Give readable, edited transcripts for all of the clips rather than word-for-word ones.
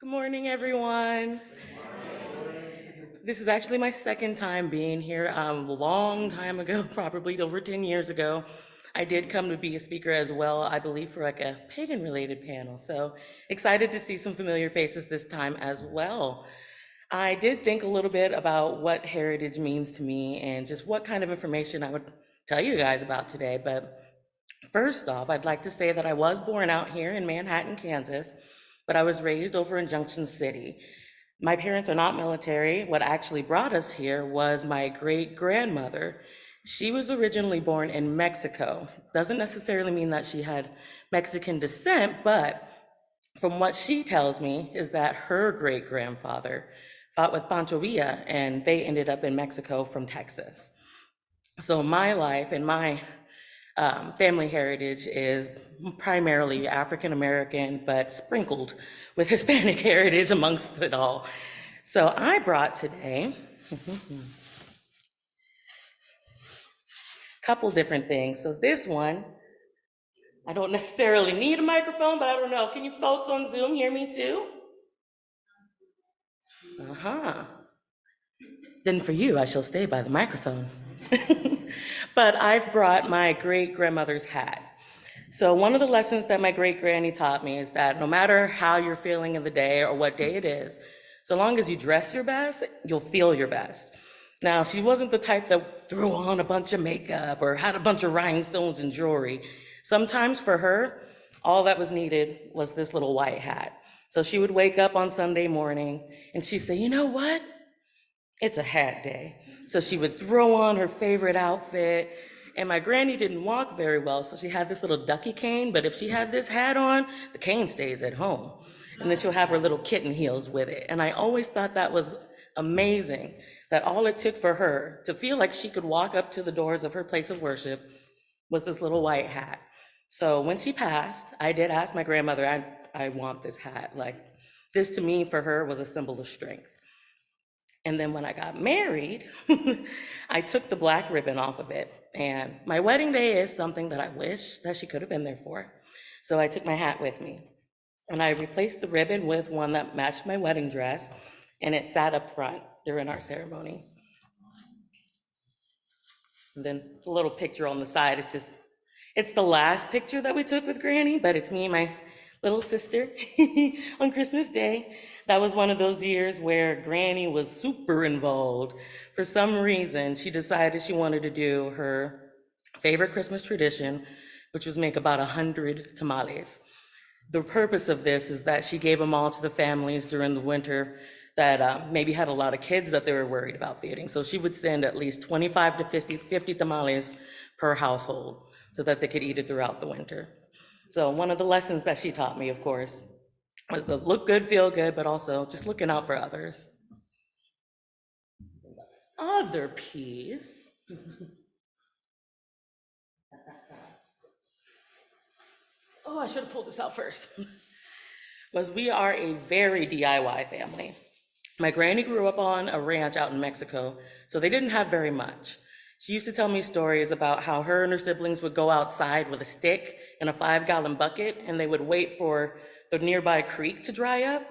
Good morning, everyone. This is actually my second time being here. A long time ago, probably over 10 years ago, I did come to be a speaker as well, I believe for like a pagan-related panel. So excited to see some familiar faces this time as well. I did think a little bit about what heritage means to me and just what kind of information I would tell you guys about today. But first off, I'd like to say that I was born out here in Manhattan, Kansas, but I was raised over in Junction City. My parents are not military. What actually brought us here was my great grandmother. She was originally born in Mexico. Doesn't necessarily mean that she had Mexican descent, but from what she tells me is that her great grandfather fought with Pancho Villa and they ended up in Mexico from Texas. So my life and my family heritage is primarily African American, but sprinkled with Hispanic heritage amongst it all. So I brought today a couple different things. So this one, I don't necessarily need a microphone, but I don't know. Can you folks on Zoom hear me too? Uh-huh. Then for you, I shall stay by the microphone. But I've brought my great grandmother's hat. So one of the lessons that my great granny taught me is that no matter how you're feeling in the day or what day it is, so long as you dress your best, you'll feel your best. Now, she wasn't the type that threw on a bunch of makeup or had a bunch of rhinestones and jewelry. Sometimes for her, all that was needed was this little white hat. So she would wake up on Sunday morning and she'd say, you know what? It's a hat day. So she would throw on her favorite outfit. And my granny didn't walk very well, so she had this little ducky cane, but if she had this hat on, the cane stays at home. And then she'll have her little kitten heels with it. And I always thought that was amazing, that all it took for her to feel like she could walk up to the doors of her place of worship was this little white hat. So when she passed, I did ask my grandmother, I want this hat. Like, this to me, for her, was a symbol of strength. And then when I got married, I took the black ribbon off of it. And my wedding day is something that I wish that she could have been there for. So I took my hat with me. And I replaced the ribbon with one that matched my wedding dress, and it sat up front during our ceremony. And then the little picture on the side is just, it's the last picture that we took with Granny, but it's me and my little sister on Christmas Day. That was one of those years where Granny was super involved. For some reason, she decided she wanted to do her favorite Christmas tradition, which was make about 100 tamales. The purpose of this is that she gave them all to the families during the winter that maybe had a lot of kids that they were worried about feeding. So she would send at least 25 to 50 tamales per household so that they could eat it throughout the winter. So one of the lessons that she taught me, of course, was to look good, feel good, but also just looking out for others. Other piece. Oh, I should have pulled this out first. Was we are a very DIY family. My granny grew up on a ranch out in Mexico, so they didn't have very much. She used to tell me stories about how her and her siblings would go outside with a stick and a 5-gallon bucket, and they would wait for the nearby creek to dry up,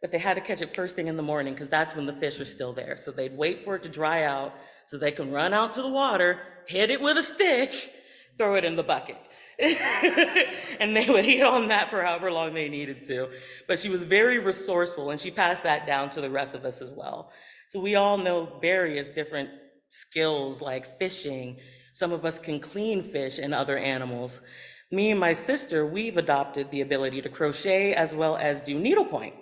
but they had to catch it first thing in the morning because that's when the fish are still there. So they'd wait for it to dry out so they can run out to the water, hit it with a stick, throw it in the bucket. And they would eat on that for however long they needed to. But she was very resourceful, and she passed that down to the rest of us as well. So we all know various different skills like fishing. Some of us can clean fish and other animals. Me and my sister, we've adopted the ability to crochet as well as do needlepoint.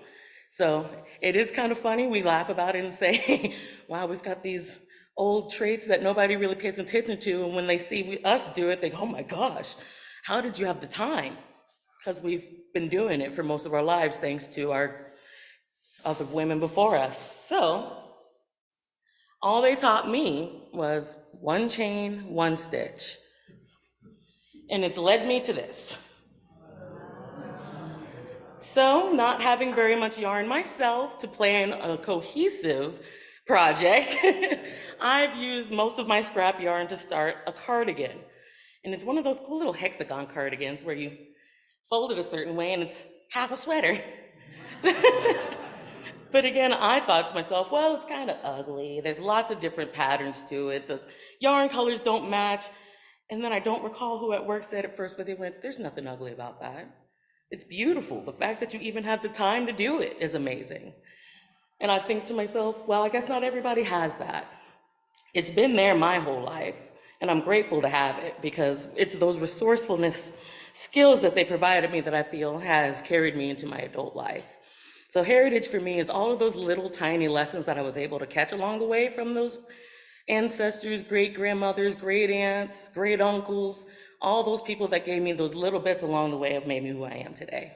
So it is kind of funny. We laugh about it and say, wow, we've got these old traits that nobody really pays attention to. And when they see us do it, they go, oh my gosh, how did you have the time? Because we've been doing it for most of our lives thanks to our other women before us. So all they taught me was one chain, one stitch. And it's led me to this. So, not having very much yarn myself to plan a cohesive project, I've used most of my scrap yarn to start a cardigan. And it's one of those cool little hexagon cardigans where you fold it a certain way and it's half a sweater. But again, I thought to myself, well, it's kind of ugly. There's lots of different patterns to it. The yarn colors don't match. And then I don't recall who at work said it first, but they went, there's nothing ugly about that. It's beautiful. The fact that you even had the time to do it is amazing. And I think to myself, well, I guess not everybody has that. It's been there my whole life, and I'm grateful to have it because it's those resourcefulness skills that they provided me that I feel has carried me into my adult life. So heritage for me is all of those little tiny lessons that I was able to catch along the way from those ancestors, great grandmothers, great aunts, great uncles, all those people that gave me those little bits along the way have made me who I am today.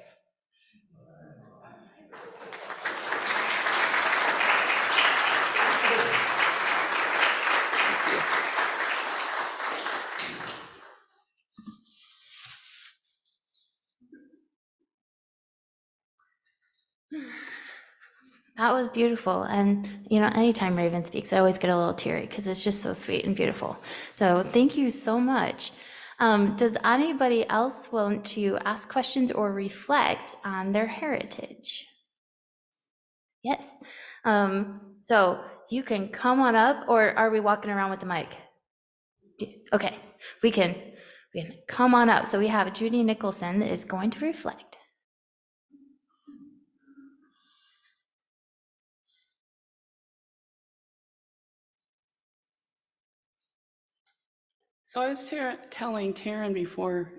That was beautiful. And, you know, anytime Raven speaks, I always get a little teary because it's just so sweet and beautiful. So thank you so much. Does anybody else want to ask questions or reflect on their heritage? Yes. So you can come on up, or are we walking around with the mic? Okay, we can come on up. So we have Judy Nicholson that is going to reflect. So I was telling Taryn before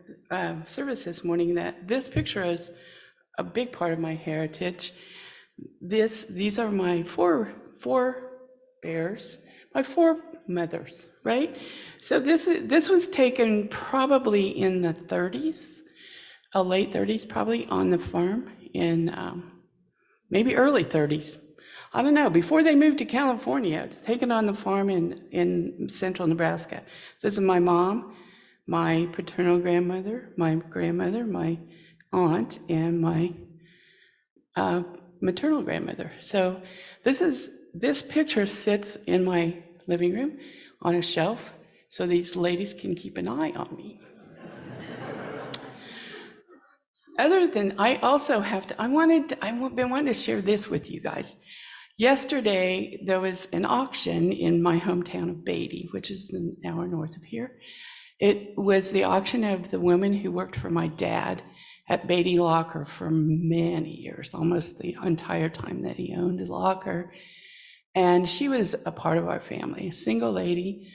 service this morning that this picture is a big part of my heritage. These are my four bears, my four mothers, right? So this was taken probably in the 30s, late 30s, probably on the farm in maybe early 30s. I don't know, before they moved to California. It's taken on the farm in central Nebraska. This is my mom, my paternal grandmother, my aunt, and my maternal grandmother. So this picture sits in my living room on a shelf so these ladies can keep an eye on me. Other than, I also have to, I've been wanting to share this with you guys. Yesterday, there was an auction in my hometown of Beatty, which is an hour north of here. It was the auction of the woman who worked for my dad at Beatty Locker for many years, almost the entire time that he owned a locker. And she was a part of our family, a single lady.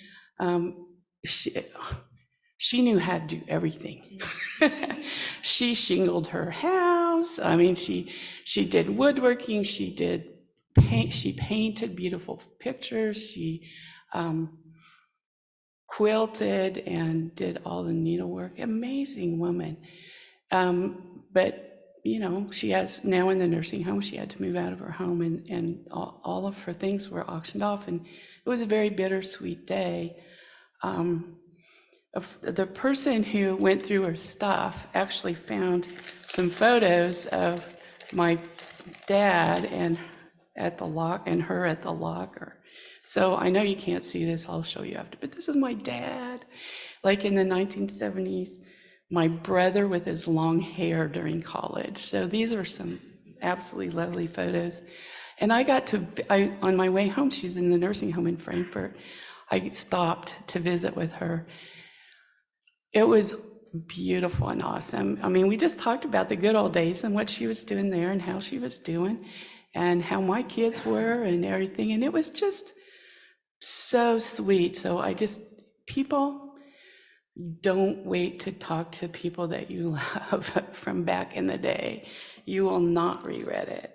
She knew how to do everything. She shingled her house. I mean, she did woodworking. She did paint. She painted beautiful pictures. She quilted and did all the needlework. Amazing woman. But you know, she has now in the nursing home. She had to move out of her home, and all of her things were auctioned off. And it was a very bittersweet day. The person who went through her stuff actually found some photos of my dad and her at the locker. So I know you can't see this, I'll show you after, but this is my dad, like in the 1970s, my brother with his long hair during college. So these are some absolutely lovely photos. And on my way home, she's in the nursing home in Frankfurt, I stopped to visit with her. It was beautiful and awesome. I mean, we just talked about the good old days and what she was doing there and how she was doing and how my kids were and everything. And it was just so sweet. So people, don't wait to talk to people that you love from back in the day. You will not regret it.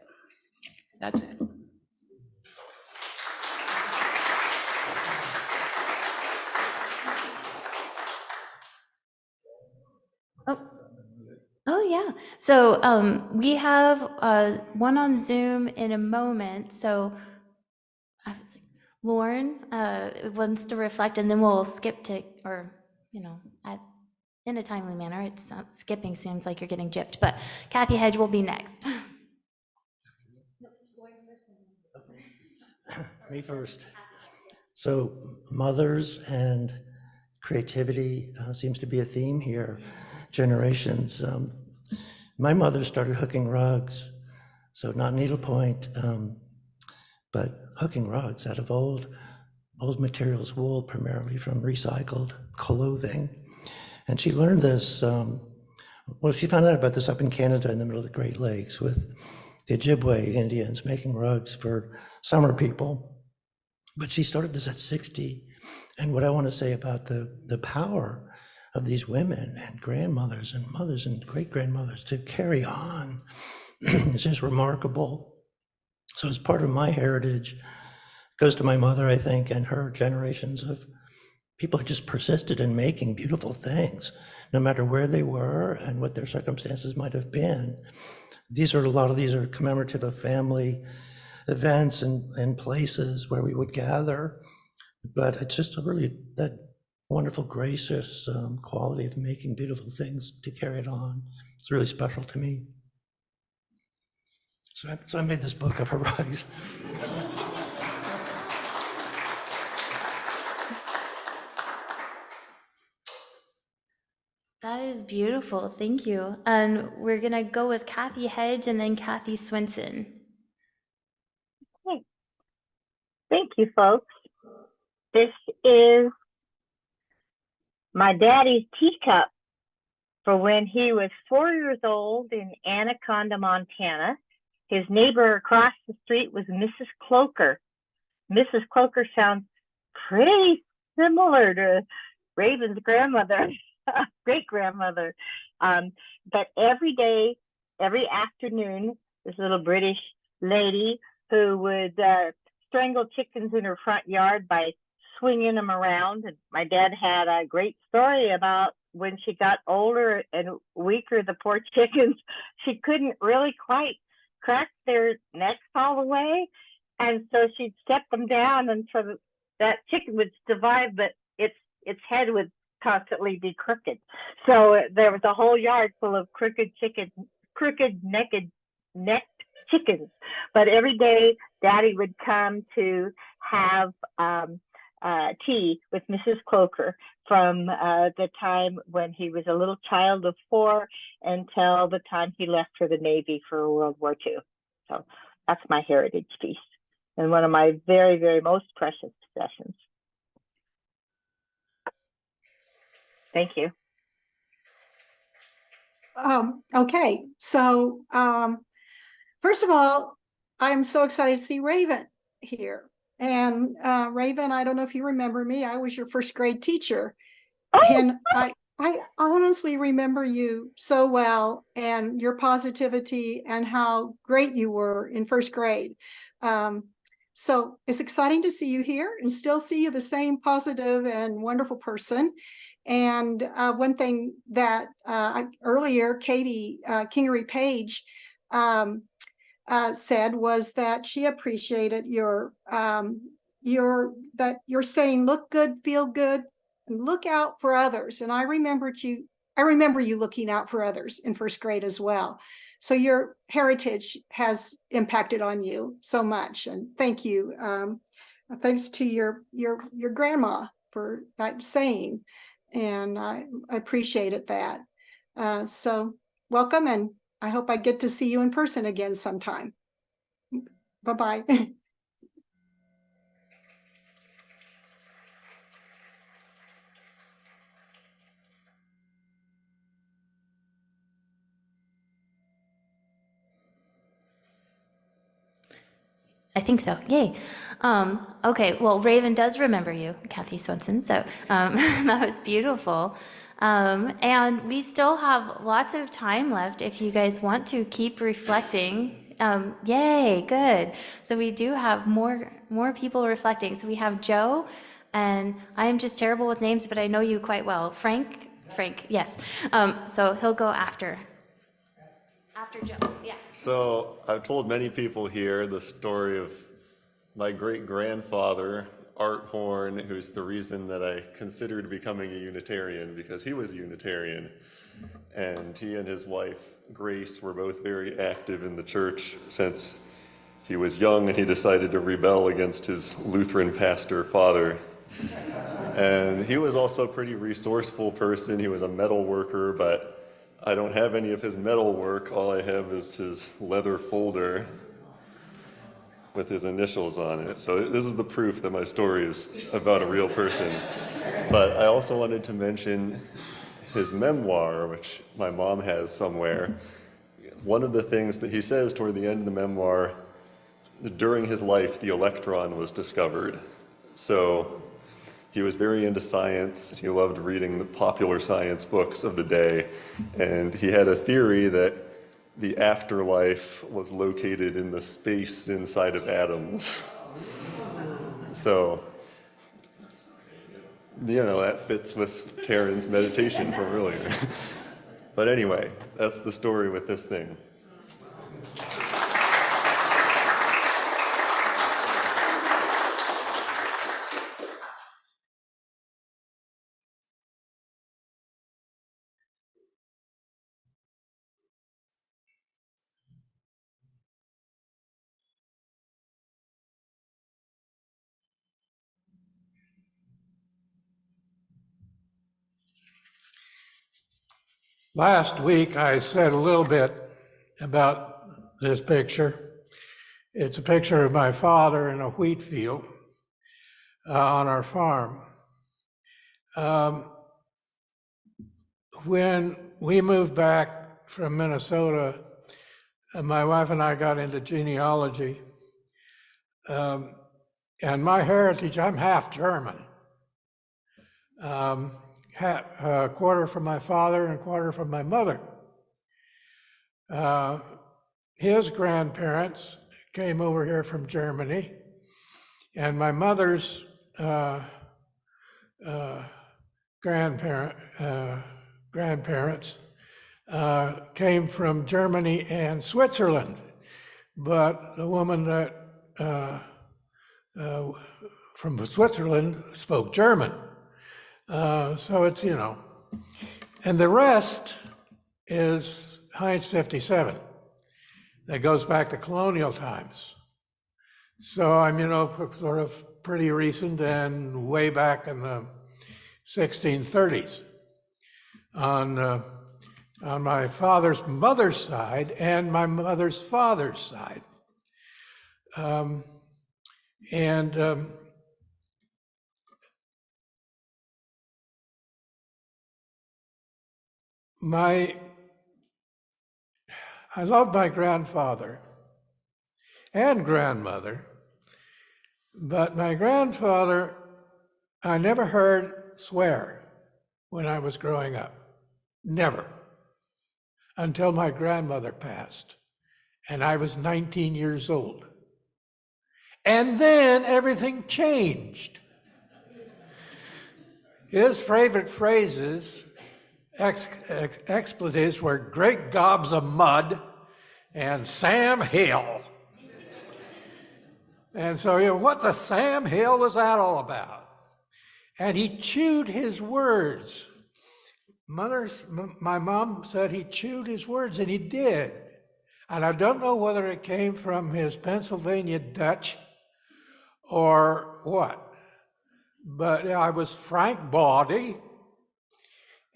That's it. Oh, yeah. So we have one on Zoom in a moment. So Lauren wants to reflect, and then we'll skip to, or, you know, in a timely manner. It's not, skipping seems like you're getting gypped, but Kathy Hedge will be next. Me first. So mothers and creativity seems to be a theme here. Generations. My mother started hooking rugs So not needlepoint, but hooking rugs out of old materials, wool primarily from recycled clothing. And she learned this, well, she found out about this up in Canada in the middle of the Great Lakes with the Ojibwe Indians making rugs for summer people. But she started this at 60. And what I want to say about the power of these women and grandmothers and mothers and great-grandmothers to carry on is just remarkable. So as part of my heritage, goes to my mother, I think, and her generations of people who just persisted in making beautiful things, no matter where they were and what their circumstances might have been. A lot of these are commemorative of family events and places where we would gather. But it's just really that wonderful, gracious quality of making beautiful things to carry it on. It's really special to me. So I made this book of her rugs. That is beautiful. Thank you. And we're going to go with Kathy Hedge and then Kathy Swinson. Okay. Thank you, folks. This is my daddy's teacup for when he was 4 years old in Anaconda, Montana. His neighbor across the street was Mrs. Cloker. Mrs. Cloker sounds pretty similar to Raven's grandmother, great-grandmother. But every day, every afternoon, this little British lady who would strangle chickens in her front yard by swinging them around. And my dad had a great story about when she got older and weaker, the poor chickens, she couldn't really quite crack their necks all the way. And so she'd step them down, and so that chicken would survive, but its head would constantly be crooked. So there was a whole yard full of crooked necked chickens. But every day, Daddy would come to have tea with Mrs. Cloker from the time when he was a little child of 4 until the time he left for the Navy for World War II. So that's my heritage piece and one of my very, very most precious possessions. Thank you. Okay, so first of all, I'm so excited to see Raven here. And Raven, I don't know if you remember me, I was your first grade teacher. Oh! And I honestly remember you so well and your positivity and how great you were in first grade. So it's exciting to see you here and still see you the same positive and wonderful person. And one thing that earlier, Katie Kingery Page said was that she appreciated your that you're saying look good, feel good, and look out for others. And I remember you looking out for others in first grade as well. So your heritage has impacted on you so much, and thank you. Thanks to your grandma for that saying, and I appreciated that. So welcome, and I hope I get to see you in person again sometime. Bye-bye. I think so. Yay. Okay, well, Raven does remember you, Kathy Swenson, so that was beautiful. And we still have lots of time left if you guys want to keep reflecting. Yay, good. So we do have more people reflecting. So we have Joe, and I am just terrible with names, but I know you quite well. Frank, yes. So he'll go after Joe, yeah. So I've told many people here the story of my great-grandfather, Art Horn, who's the reason that I considered becoming a Unitarian, because he was a Unitarian. And he and his wife, Grace, were both very active in the church since he was young, and he decided to rebel against his Lutheran pastor father. And he was also a pretty resourceful person. He was a metal worker, but I don't have any of his metal work. All I have is his leather folder with his initials on it. So this is the proof that my story is about a real person. But I also wanted to mention his memoir, which my mom has somewhere. One of the things that he says toward the end of the memoir, during his life, the electron was discovered. So he was very into science. He loved reading the popular science books of the day. And he had a theory that the afterlife was located in the space inside of atoms. So, that fits with Taryn's meditation from earlier. But anyway, that's the story with this thing. Last week, I said a little bit about this picture. It's a picture of my father in a wheat field on our farm. When we moved back from Minnesota, my wife and I got into genealogy. And my heritage, I'm half German. A quarter from my father and a quarter from my mother. His grandparents came over here from Germany, and my mother's grandparents came from Germany and Switzerland. But the woman that from Switzerland spoke German. So it's, and the rest is Heinz 57. That goes back to colonial times. So I'm, sort of pretty recent and way back in the 1630s on my father's mother's side and my mother's father's side. I love my grandfather and grandmother, but my grandfather, I never heard swear when I was growing up. Never. Until my grandmother passed, and I was 19 years old. And then everything changed. His favorite phrases, expletives, were great gobs of mud and Sam Hill. And so, what the Sam Hill was that all about? And he chewed his words. My mom said he chewed his words, and he did. And I don't know whether it came from his Pennsylvania Dutch or what. But I was Frank Bawdy,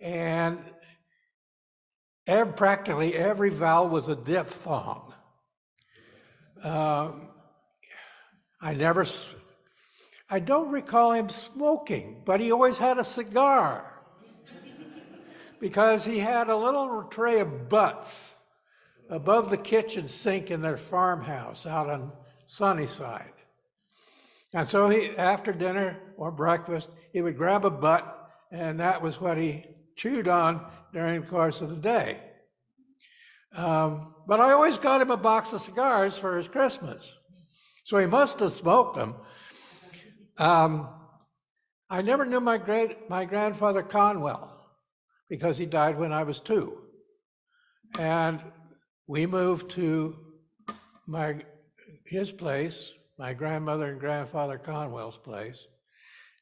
and practically every vowel was a diphthong. I don't recall him smoking, but he always had a cigar because he had a little tray of butts above the kitchen sink in their farmhouse out on Sunnyside. And so after dinner or breakfast, he would grab a butt, and that was what he chewed on during the course of the day. But I always got him a box of cigars for his Christmas. So he must have smoked them. I never knew my grandfather Conwell because he died when I was 2. And we moved to his place, my grandmother and grandfather Conwell's place,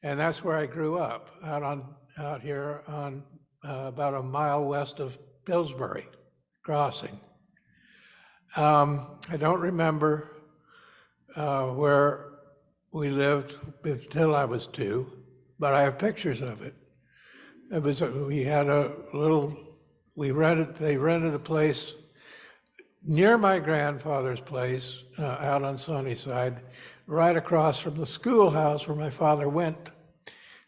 and that's where I grew up, out here on about a mile west of Pillsbury Crossing. I don't remember where we lived until I was 2, but I have pictures of it. We had a little they rented a place near my grandfather's place, out on Sunnyside, right across from the schoolhouse where my father went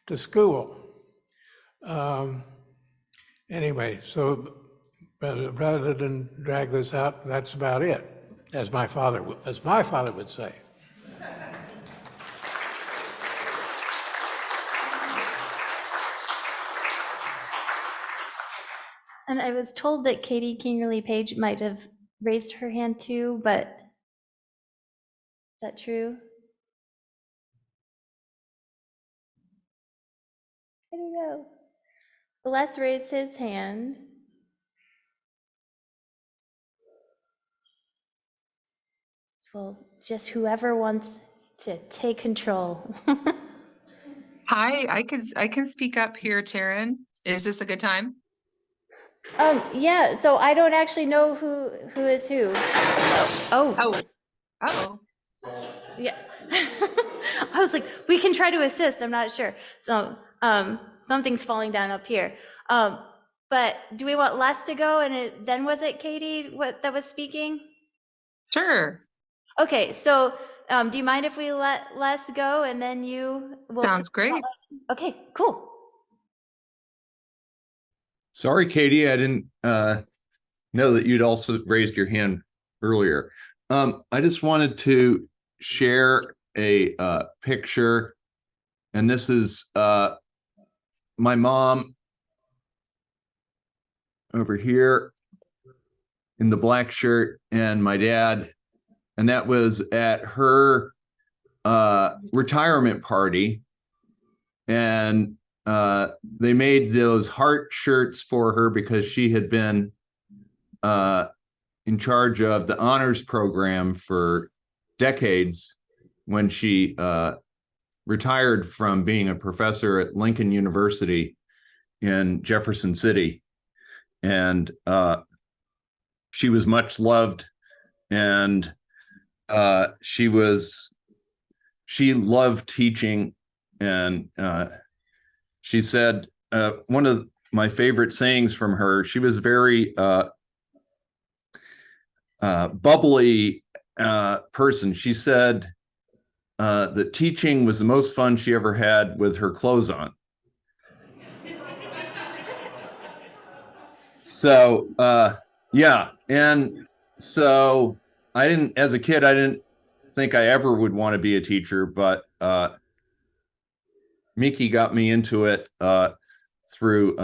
to school. Anyway, so rather than drag this out, that's about it, as my father would say. And I was told that Katie Kingerly Page might have raised her hand too, but is that true? I don't know. Les raised his hand. Well, just whoever wants to take control. Hi, I can speak up here, Taryn. Is this a good time? Yeah, so I don't actually know who is who. Oh, Oh, yeah. I was like, we can try to assist. I'm not sure. So, something's falling down up here. But do we want Les to go? And then was it Katie that was speaking? sure. Okay, so do you mind if we let Les go and then you will? Sounds great. Okay, cool. Sorry, Katie, I didn't know that you'd also raised your hand earlier. I just wanted to share a picture, and this is my mom over here in the black shirt, and my dad, and that was at her retirement party, and they made those heart shirts for her because she had been in charge of the honors program for decades when she retired from being a professor at Lincoln University in Jefferson City. And she was much loved, and she loved teaching. And she said, one of my favorite sayings from her, she was very bubbly person. She said that teaching was the most fun she ever had with her clothes on. So yeah, and so as a kid, I didn't think I ever would want to be a teacher, but Miki got me into it through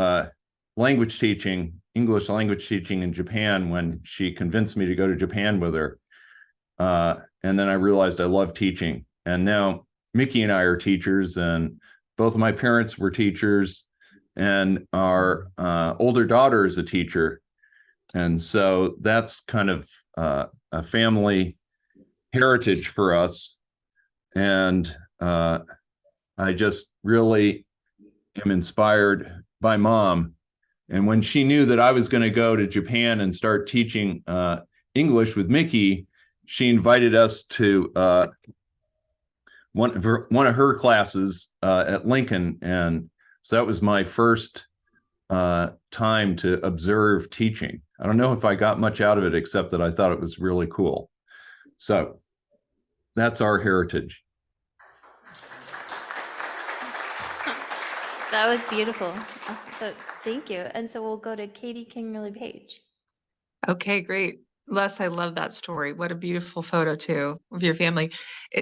language teaching, English language teaching in Japan, when she convinced me to go to Japan with her. And then I realized I love teaching. And now Miki and I are teachers, and both of my parents were teachers, and our older daughter is a teacher. And so that's kind of a family heritage for us. And I just really am inspired by Mom. And when she knew that I was going to go to Japan and start teaching English with Miki, she invited us to one of her classes at Lincoln. And so that was my first time to observe teaching. I don't know if I got much out of it, except that I thought it was really cool. So that's our heritage. That was beautiful. So thank you. And so we'll go to Katie Kingerly Page. Okay, great. Les, I love that story. What a beautiful photo too of your family.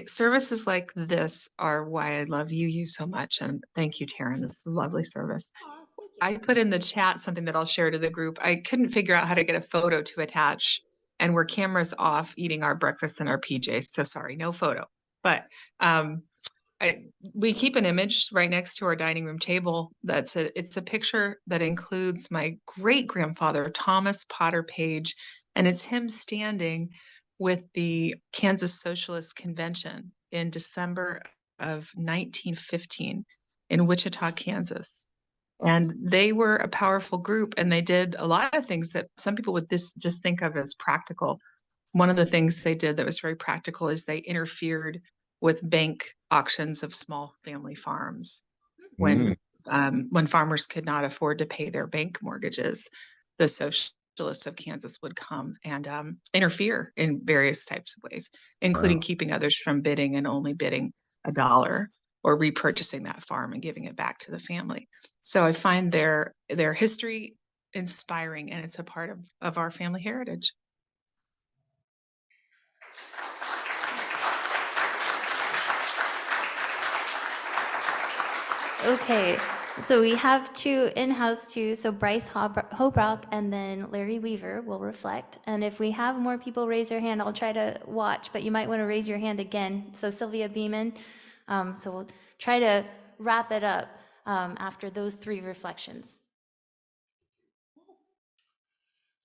Services like this are why I love you so much. And thank you, Taryn. This is a lovely service. I put in the chat something that I'll share to the group. I couldn't figure out how to get a photo to attach, and we're cameras off eating our breakfast in our PJs. So sorry, no photo. But we keep an image right next to our dining room table. It's a picture that includes my great grandfather, Thomas Potter Page, and it's him standing with the Kansas Socialist Convention in December of 1915 in Wichita, Kansas. And they were a powerful group, and they did a lot of things that some people would just think of as practical. One of the things they did that was very practical is they interfered with bank auctions of small family farms when farmers could not afford to pay their bank mortgages. the socialists of Kansas would come and interfere in various types of ways, including keeping others from bidding and only bidding $1 or repurchasing that farm and giving it back to the family. So I find their history inspiring, and it's a part of our family heritage. Okay, so we have two in-house too. So Bryce Hobrock and then Larry Weaver will reflect. And if we have more people raise their hand, I'll try to watch, but you might want to raise your hand again. So Sylvia Beeman. So we'll try to wrap it up after those three reflections.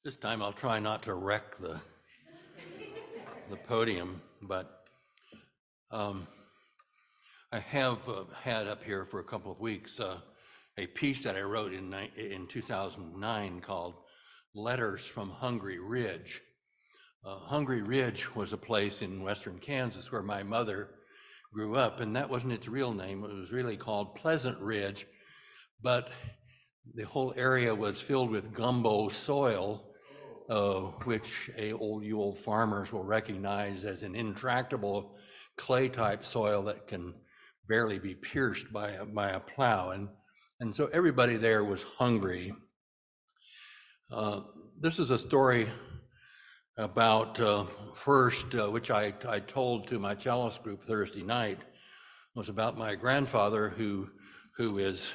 This time I'll try not to wreck the podium, but I have had up here for a couple of weeks a piece that I wrote in 2009 called Letters from Hungry Ridge. Hungry Ridge was a place in western Kansas where my mother grew up, and that wasn't its real name. It was really called Pleasant Ridge, but the whole area was filled with gumbo soil, which you old farmers will recognize as an intractable clay-type soil that can barely be pierced by a plow, and so everybody there was hungry. This is a story about first, which I told to my cellist group Thursday night, was about my grandfather who is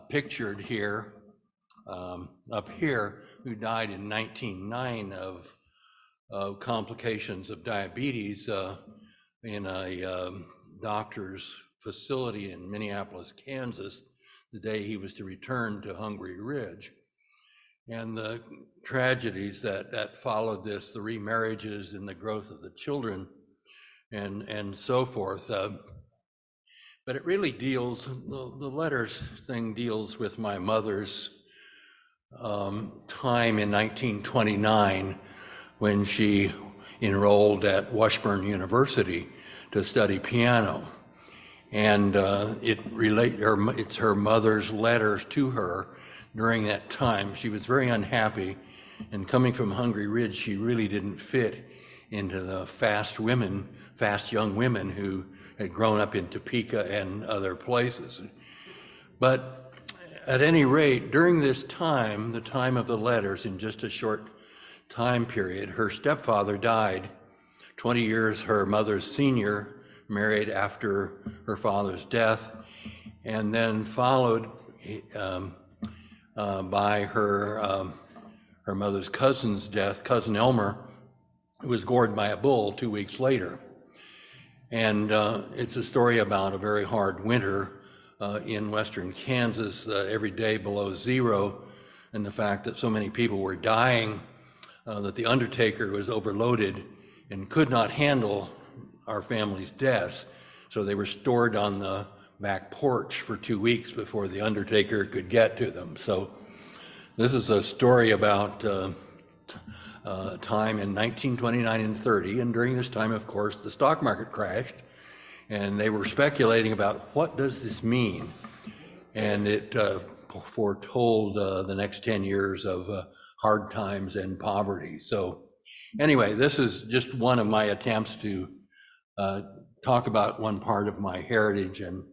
pictured here, up here, who died in 1909 of complications of diabetes in a doctor's facility in Minneapolis, Kansas, the day he was to return to Hungry Ridge. And the tragedies that followed this, the remarriages and the growth of the children and so forth. But it really deals, the letters thing deals with my mother's time in 1929 when she enrolled at Washburn University to study piano. And it's her mother's letters to her during that time. She was very unhappy, and coming from Hungry Ridge, she really didn't fit into the fast young women who had grown up in Topeka and other places. But at any rate, during this time, the time of the letters, in just a short time period, her stepfather died, 20 years her mother's senior, married after her father's death, and then followed by her mother's cousin's death, cousin Elmer, who was gored by a bull 2 weeks later. And it's a story about a very hard winter in western Kansas, every day below zero, and the fact that so many people were dying, that the undertaker was overloaded and could not handle our family's deaths. So they were stored on the back porch for 2 weeks before the undertaker could get to them. So this is a story about time in 1929 and 30. And during this time, of course, the stock market crashed, and they were speculating about what does this mean? And it foretold the next 10 years of hard times and poverty. So anyway, this is just one of my attempts to talk about one part of my heritage, and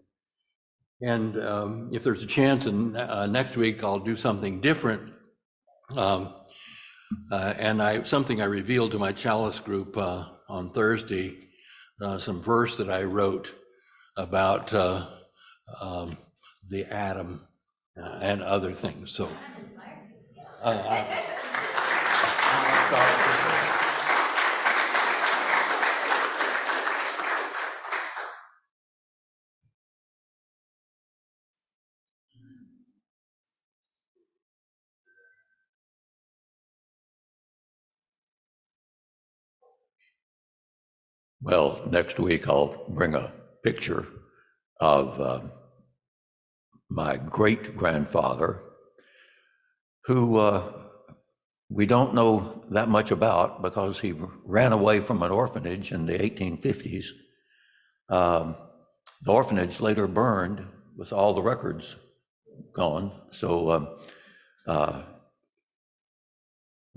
if there's a chance, and next week I'll do something different, and something I revealed to my cellist group on Thursday, some verse that I wrote about the atom and other things. So. Well, next week I'll bring a picture of my great-grandfather, who we don't know that much about because he ran away from an orphanage in the 1850s. The orphanage later burned with all the records gone. So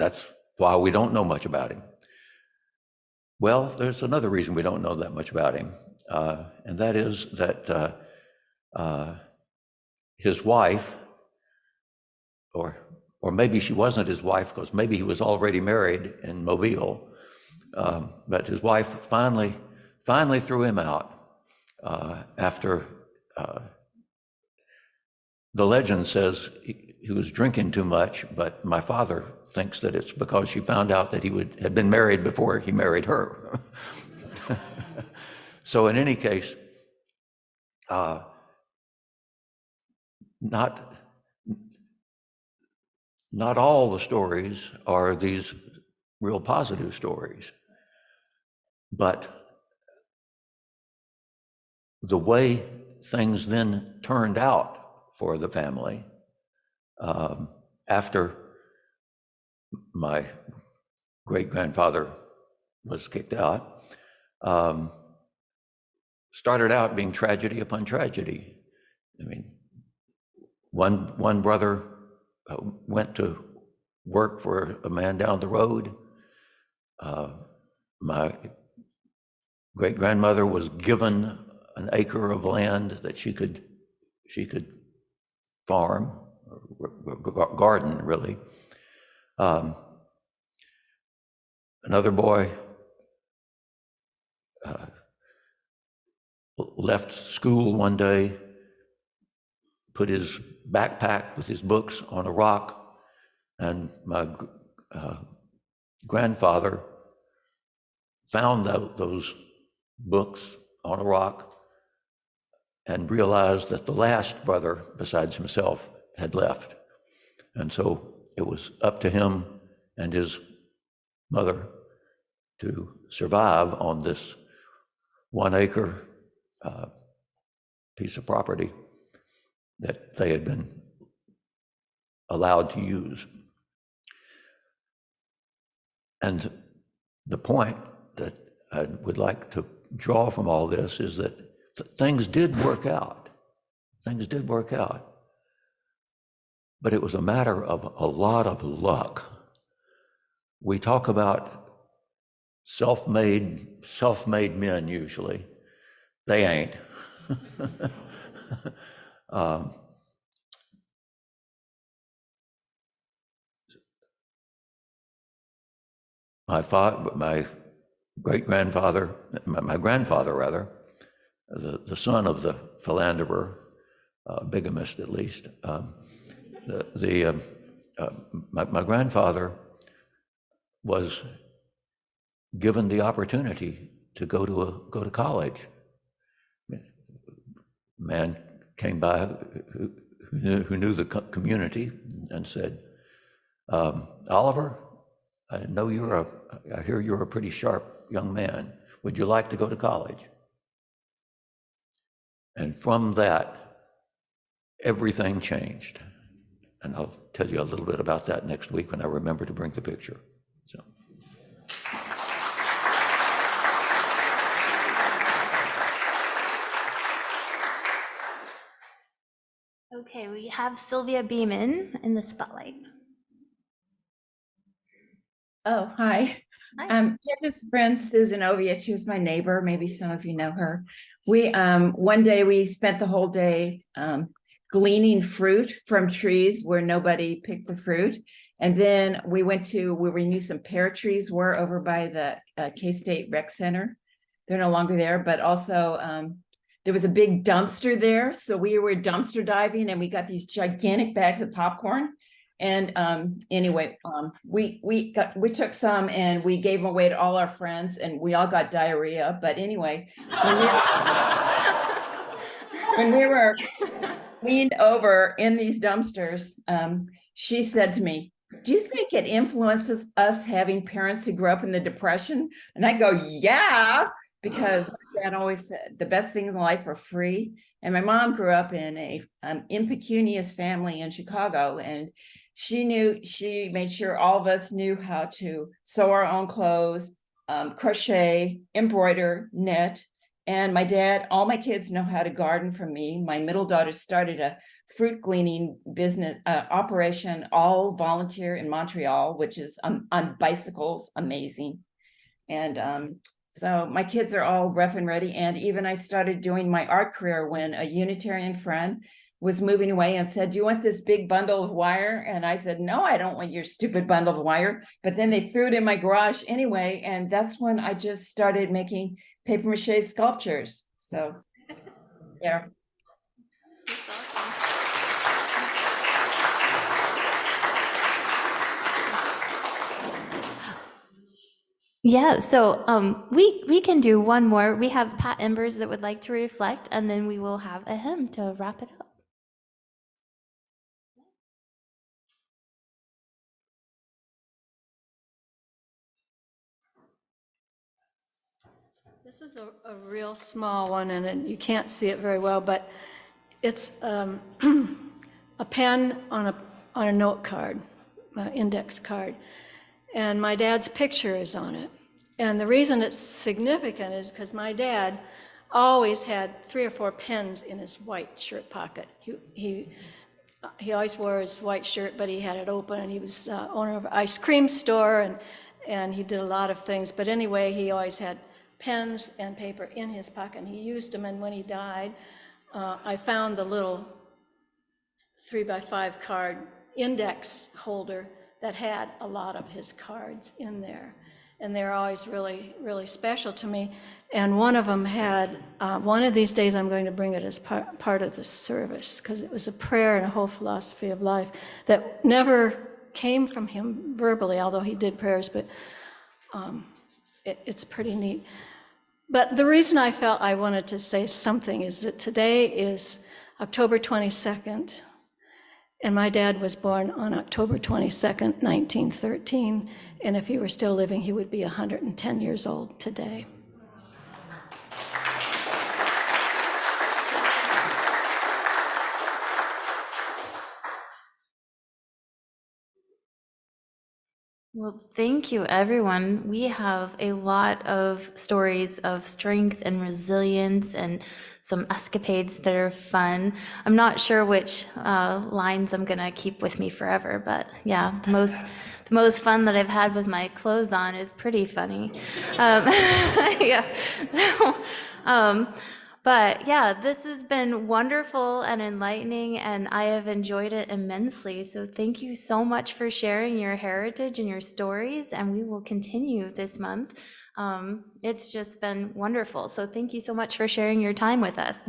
that's why we don't know much about him. Well, there's another reason we don't know that much about him, and that is that his wife, or maybe she wasn't his wife, because maybe he was already married in Mobile, but his wife finally threw him out after the legend says he was drinking too much, but my father thinks that it's because she found out that he had been married before he married her. So in any case, not all the stories are these real positive stories, but the way things then turned out for the family after my great-grandfather was kicked out, started out being tragedy upon tragedy. I mean, one brother went to work for a man down the road. My great-grandmother was given an acre of land that she could farm, or garden, really. Another boy left school one day, put his backpack with his books on a rock, and my grandfather found those books on a rock and realized that the last brother besides himself had left. And so it was up to him and his mother to survive on this 1 acre piece of property that they had been allowed to use. And the point that I would like to draw from all this is that things did work out. Things did work out. But it was a matter of a lot of luck. We talk about self-made men usually. They ain't. My great-grandfather, my grandfather rather, the son of the philanderer, bigamist at least, my grandfather was given the opportunity to go to college. Man came by who knew the community and said, Oliver, I hear you're a pretty sharp young man. Would you like to go to college? And from that, everything changed. And I'll tell you a little bit about that next week when I remember to bring the picture. So. Okay, we have Sylvia Beeman in the spotlight. Oh, hi. Hi. Yeah, this friend Susan Oviatt, she was my neighbor. Maybe some of you know her. We one day we spent the whole day gleaning fruit from trees where nobody picked the fruit. And then we went to where we knew some pear trees were over by the K-State Rec Center. They're no longer there, but also there was a big dumpster there. So we were dumpster diving and we got these gigantic bags of popcorn. And anyway, we took some and we gave them away to all our friends and we all got diarrhea. But anyway, when we were leaned over in these dumpsters, she said to me, do you think it influenced us having parents who grew up in the Depression? And I go, yeah, because my dad always said the best things in life are free. And my mom grew up in a impecunious family in Chicago, and she made sure all of us knew how to sew our own clothes, crochet, embroider, knit. And my dad, all my kids know how to garden from me. My middle daughter started a fruit gleaning business operation, all volunteer in Montreal, which is on bicycles, amazing. And so my kids are all rough and ready. And even I started doing my art career when a Unitarian friend was moving away and said, "Do you want this big bundle of wire?" And I said, "No, I don't want your stupid bundle of wire." But then they threw it in my garage anyway. And that's when I just started making paper mache sculptures. So, yeah. Yeah, so we can do one more. We have Pat Embers that would like to reflect, and then we will have a hymn to wrap it up. This is a real small one, and you can't see it very well, but it's a pen on a note card, index card, and my dad's picture is on it. And the reason it's significant is because my dad always had 3 or 4 pens in his white shirt pocket. He always wore his white shirt, but he had it open, and he was owner of an ice cream store, and he did a lot of things. But anyway, he always had pens and paper in his pocket, and he used them. And when he died, I found the little 3x5 card index holder that had a lot of his cards in there. And they're always really, really special to me. And one of them had, one of these days I'm going to bring it as part of the service, because it was a prayer and a whole philosophy of life that never came from him verbally, although he did prayers, but it's pretty neat. But the reason I felt I wanted to say something is that today is October 22nd, and my dad was born on October 22nd, 1913, and if he were still living, he would be 110 years old today. Well, thank you, everyone. We have a lot of stories of strength and resilience and some escapades that are fun. I'm not sure which lines I'm gonna keep with me forever, but yeah, the most fun that I've had with my clothes on is pretty funny. Yeah. So, but yeah, this has been wonderful and enlightening, and I have enjoyed it immensely. So thank you so much for sharing your heritage and your stories, and we will continue this month. It's just been wonderful. So thank you so much for sharing your time with us.